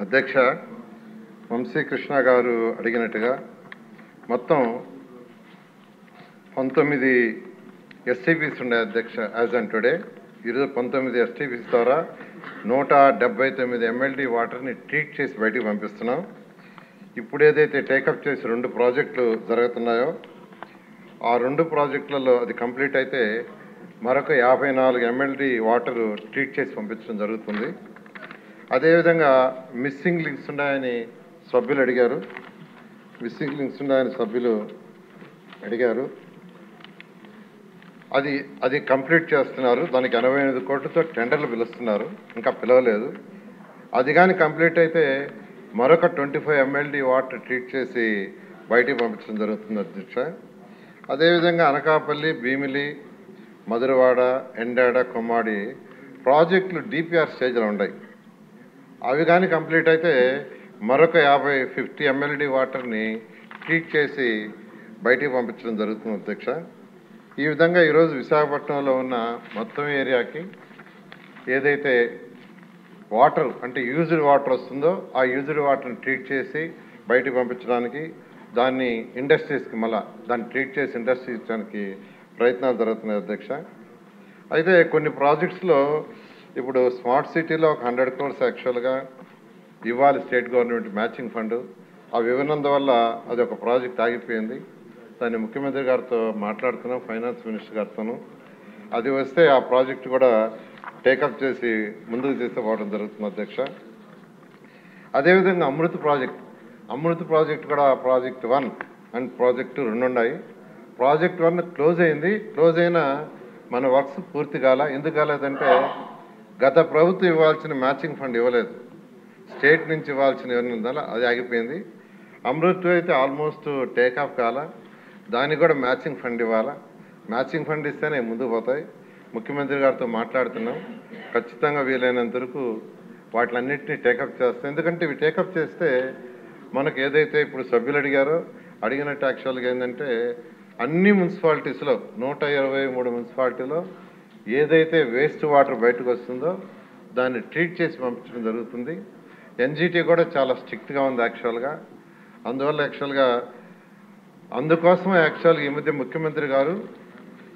అధ్యక్ష వంశీకృష్ణ గారు అడిగినట్టుగా మొత్తం 19 ఎస్టీపీస్ ఉన్నాయి అధ్యక్ష. యాజ్ ఆన్ టుడే ఈరోజు 19 ఎస్టీపీస్ ద్వారా 179 ఎంఎల్డీ వాటర్ని ట్రీట్ చేసి బయటికి పంపిస్తున్నాం. ఇప్పుడు ఏదైతే టేకప్ చేసి 2 ప్రాజెక్టులు జరుగుతున్నాయో ఆ 2 ప్రాజెక్టులలో అది కంప్లీట్ అయితే మరొక 54 ఎంఎల్డీ వాటర్ ట్రీట్ చేసి పంపించడం జరుగుతుంది. అదేవిధంగా మిస్సింగ్ లింక్స్ ఉన్నాయని సభ్యులు అడిగారు. అది కంప్లీట్ చేస్తున్నారు. దానికి 85 కోట్లతో టెండర్లు పిలుస్తున్నారు, ఇంకా పిలవలేదు. అది కానీ కంప్లీట్ అయితే మరొక 25 ఎంఎల్డీ వాటర్ ట్రీట్ చేసి బయటికి పంపించడం జరుగుతుంది అధ్యక్ష. అదేవిధంగా అనకాపల్లి, భీమిలి, మధురవాడ, ఎండాడ, కొమ్మాడి ప్రాజెక్టులు డిపిఆర్ స్టేజ్లో ఉన్నాయి. అవి కానీ కంప్లీట్ అయితే మరొక 50 ఎంఎల్డీ వాటర్ని ట్రీట్ చేసి బయటికి పంపించడం జరుగుతుంది అధ్యక్ష. ఈ విధంగా ఈరోజు విశాఖపట్నంలో ఉన్న మొత్తం ఏరియాకి ఏదైతే వాటర్ అంటే యూజ్డ్ వాటర్ వస్తుందో ఆ యూజ్డ్ వాటర్ని ట్రీట్ చేసి బయటికి పంపించడానికి, దాన్ని ఇండస్ట్రీస్కి దాన్ని ట్రీట్ చేసి ఇండస్ట్రీ ఇచ్చడానికి ప్రయత్నాలు జరుగుతున్నాయి అధ్యక్ష. అయితే కొన్ని ప్రాజెక్ట్స్లో ఇప్పుడు స్మార్ట్ సిటీలో ఒక 100 crores యాక్చువల్గా ఇవ్వాలి స్టేట్ గవర్నమెంట్ మ్యాచింగ్ ఫండ్. అవి ఇవ్వనందువల్ల అది ఒక ప్రాజెక్ట్ ఆగిపోయింది. దాన్ని ముఖ్యమంత్రి గారితో మాట్లాడుతున్నాం, ఫైనాన్స్ మినిస్టర్ గారితోనూ. అది వస్తే ఆ ప్రాజెక్ట్ కూడా టేకప్ చేసి ముందుకు తీసుకుపోవడం జరుగుతుంది అధ్యక్ష. అదేవిధంగా అమృత్ ప్రాజెక్ట్ కూడా ప్రాజెక్ట్ 1 అండ్ ప్రాజెక్ట్ 2 ఉన్నాయి. ప్రాజెక్ట్ 1 క్లోజ్ అయినా మన వర్క్స్ పూర్తి ఎందుకు కాలేదంటే గత ప్రభుత్వం ఇవ్వాల్సిన మ్యాచింగ్ ఫండ్ ఇవ్వలేదు, స్టేట్ నుంచి ఇవ్వాల్సిన ఇవ్వనందువల్ల అది ఆగిపోయింది. అమృత్ అయితే ఆల్మోస్ట్ టేకాఫ్ దానికి కూడా మ్యాచింగ్ ఫండ్ ఇవ్వాలా. మ్యాచింగ్ ఫండ్ ఇస్తేనే ముందుకు పోతాయి. ముఖ్యమంత్రి గారితో మాట్లాడుతున్నాం, ఖచ్చితంగా వీలైనంత వరకు వాటిలన్నింటినీ టేకప్ చేస్తాం. ఎందుకంటే ఇవి టేకప్ చేస్తే మనకు ఏదైతే ఇప్పుడు సభ్యులు అడిగినట్టు యాక్చువల్గా ఏంటంటే అన్ని మున్సిపాలిటీస్లో 123 మున్సిపాలిటీలో ఏదైతే వేస్ట్ వాటర్ బయటకు వస్తుందో దాన్ని ట్రీట్ చేసి పంపించడం జరుగుతుంది. ఎన్జిటి కూడా చాలా స్ట్రిక్ట్గా ఉంది యాక్చువల్గా. అందుకోసమే యాక్చువల్గా ఈ మధ్య ముఖ్యమంత్రి గారు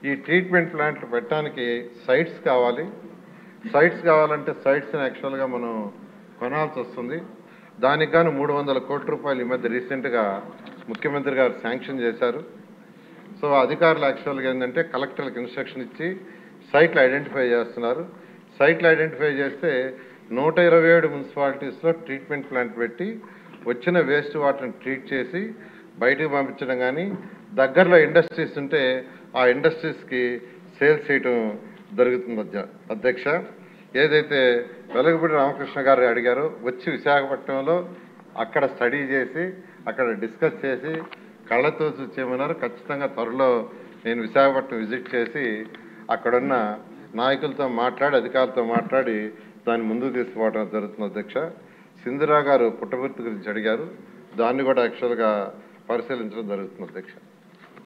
ఈ ట్రీట్మెంట్ ప్లాంట్లు పెట్టడానికి సైట్స్ కావాలంటే సైట్స్ని యాక్చువల్గా మనం కొనాల్సి వస్తుంది. దానికి గాను 300 కోట్ల రూపాయలు ఈ మధ్య రీసెంట్గా ముఖ్యమంత్రి గారు శాంక్షన్ చేశారు. సో అధికారులు యాక్చువల్గా ఏంటంటే కలెక్టర్లకు ఇన్స్ట్రక్షన్ ఇచ్చి సైట్లు ఐడెంటిఫై చేస్తున్నారు. సైట్లు ఐడెంటిఫై చేస్తే 127 మున్సిపాలిటీస్లో ట్రీట్మెంట్ ప్లాంట్ పెట్టి వచ్చిన వేస్ట్ వాటర్ని ట్రీట్ చేసి బయటకు పంపించడం, కానీ దగ్గరలో ఇండస్ట్రీస్ ఉంటే ఆ ఇండస్ట్రీస్కి సేల్స్ చేయడం జరుగుతుంది అధ్యక్ష. ఏదైతే వెలగపూడి రామకృష్ణ గారు అడిగారో వచ్చి విశాఖపట్నంలో అక్కడ స్టడీ చేసి అక్కడ డిస్కస్ చేసి కళ్ళతో చూసేయమన్నారు. ఖచ్చితంగా త్వరలో నేను విశాఖపట్నం విజిట్ చేసి అక్కడున్న నాయకులతో అధికారులతో మాట్లాడి దాన్ని ముందుకు తీసుకుపోవడం జరుగుతుంది అధ్యక్ష. సింధురా గారు పుట్టపర్తి గురించి అడిగారు, దాన్ని కూడా యాక్చువల్గా పరిశీలించడం జరుగుతుంది అధ్యక్ష.